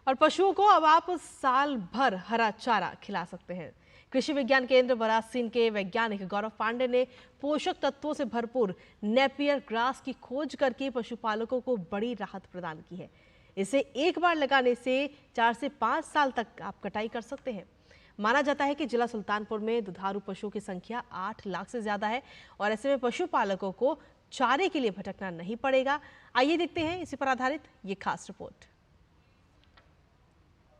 और पशुओं को अब आप साल भर हरा चारा खिला सकते हैं। कृषि विज्ञान केंद्र बरासीन के वैज्ञानिक गौरव पांडे ने पोषक तत्वों से भरपूर नेपियर ग्रास की खोज करके पशुपालकों को बड़ी राहत प्रदान की है। इसे एक बार लगाने से 4 से 5 साल तक आप कटाई कर सकते हैं। माना जाता है कि जिला सुल्तानपुर में दुधारू पशुओं की संख्या 8 लाख से ज्यादा है और ऐसे में पशुपालकों को चारे के लिए भटकना नहीं पड़ेगा। आइए देखते हैं इसी पर आधारित ये खास रिपोर्ट।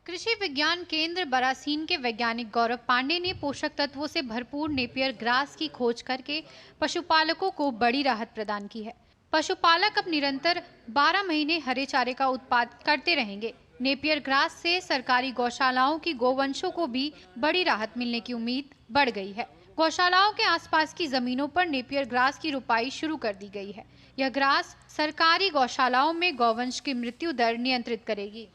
कृषि विज्ञान केंद्र बरासीन के वैज्ञानिक गौरव पांडे ने पोषक तत्वों से भरपूर नेपियर ग्रास की खोज करके पशुपालकों को बड़ी राहत प्रदान की है। पशुपालक अब निरंतर 12 महीने हरे चारे का उत्पादन करते रहेंगे। नेपियर ग्रास से सरकारी गौशालाओं की गोवंशों को भी बड़ी राहत मिलने की उम्मीद बढ़ गई है। गौशालाओं के आसपास की जमीनों पर नेपियर ग्रास की रुपाई शुरू कर दी गई है। यह ग्रास सरकारी गौशालाओं में गौवंश की मृत्यु दर नियंत्रित करेगी।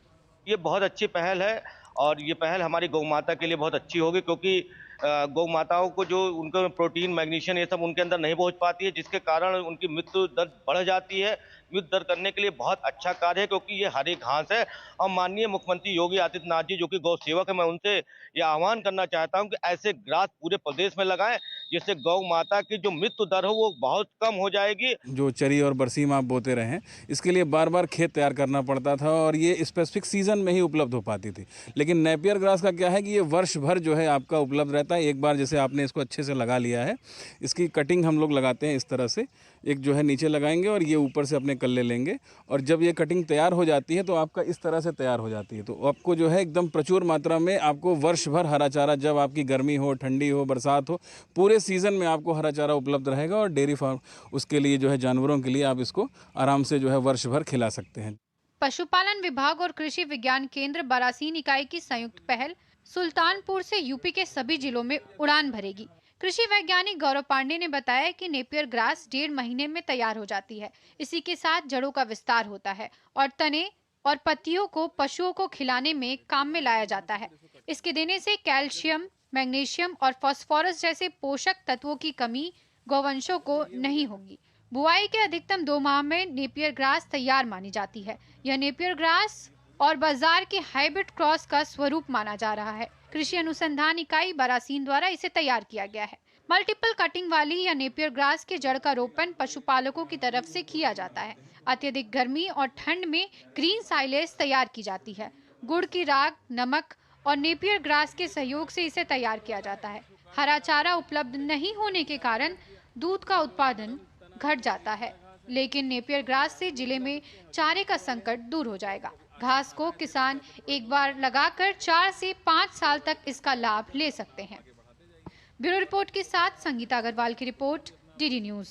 ये बहुत अच्छी पहल है और ये पहल हमारी गौ माता के लिए बहुत अच्छी होगी, क्योंकि गौ माताओं को जो उनको प्रोटीन, मैग्नीशियम ये सब उनके अंदर नहीं पहुंच पाती है, जिसके कारण उनकी मृत्यु दर बढ़ जाती है। मृत्यु दर करने के लिए बहुत अच्छा कार्य है, क्योंकि ये हरी घास है। और माननीय मुख्यमंत्री योगी आदित्यनाथ जी जो कि गौ सेवक है, मैं उनसे ये आह्वान करना चाहता हूं कि ऐसे ग्रास पूरे प्रदेश में लगाएं, जिससे गौ माता की जो मृत्यु दर हो वो बहुत कम हो जाएगी। जो चरी और बरसीम आप बोते रहे, इसके लिए बार बार खेत तैयार करना पड़ता था और ये स्पेसिफिक सीजन में ही उपलब्ध हो पाती थी। लेकिन नेपियर ग्रास का क्या है कि ये वर्ष भर जो है आपका उपलब्ध रहता है। एक बार जैसे आपने इसको अच्छे से लगा लिया है, इसकी कटिंग हम लोग लगाते हैं इस तरह से, एक जो है नीचे लगाएंगे और ये ऊपर से अपने कल्ले लेंगे और जब ये कटिंग तैयार हो जाती है तो आपका इस तरह से तैयार हो जाती है। तो आपको जो है एकदम प्रचुर मात्रा में आपको वर्ष भर हरा चारा, जब आपकी गर्मी हो, ठंडी हो, बरसात हो, पूरे सीजन में आपको हरा चारा उपलब्ध रहेगा। और डेयरी फार्म उसके लिए जो है जानवरों के लिए आप इसको आराम से जो है वर्ष भर खिला सकते हैं। पशुपालन विभाग और कृषि विज्ञान केंद्र बरासीन इकाई की संयुक्त पहल सुल्तानपुर से यूपी के सभी जिलों में उड़ान भरेगी। कृषि वैज्ञानिक गौरव पांडे ने बताया कि नेपियर ग्रास 1.5 महीने में तैयार हो जाती है। इसी के साथ जड़ों का विस्तार होता है और तने और पत्तियों को पशुओं को खिलाने में काम में लाया जाता है। इसके देने से कैल्शियम, मैग्नीशियम और फास्फोरस जैसे पोषक तत्वों की कमी गौवंशों को नहीं होगी। बुआई के अधिकतम 2 माह में नेपियर ग्रास तैयार मानी जाती है। यह नेपियर ग्रास और बाजार के हाइब्रिड क्रॉस का स्वरूप माना जा रहा है। कृषि अनुसंधान इकाई बरासीन द्वारा इसे तैयार किया गया है। मल्टीपल कटिंग वाली या नेपियर ग्रास के जड़ का रोपण पशुपालकों की तरफ से किया जाता है। अत्यधिक गर्मी और ठंड में ग्रीन साइलेज तैयार की जाती है। गुड़ की राख, नमक और नेपियर ग्रास के सहयोग से इसे तैयार किया जाता है। हरा चारा उपलब्ध नहीं होने के कारण दूध का उत्पादन घट जाता है, लेकिन नेपियर ग्रास से जिले में चारे का संकट दूर हो जाएगा। घास को किसान एक बार लगाकर 4 से 5 साल तक इसका लाभ ले सकते हैं। ब्यूरो रिपोर्ट के साथ संगीता अग्रवाल की रिपोर्ट, डीडी न्यूज़।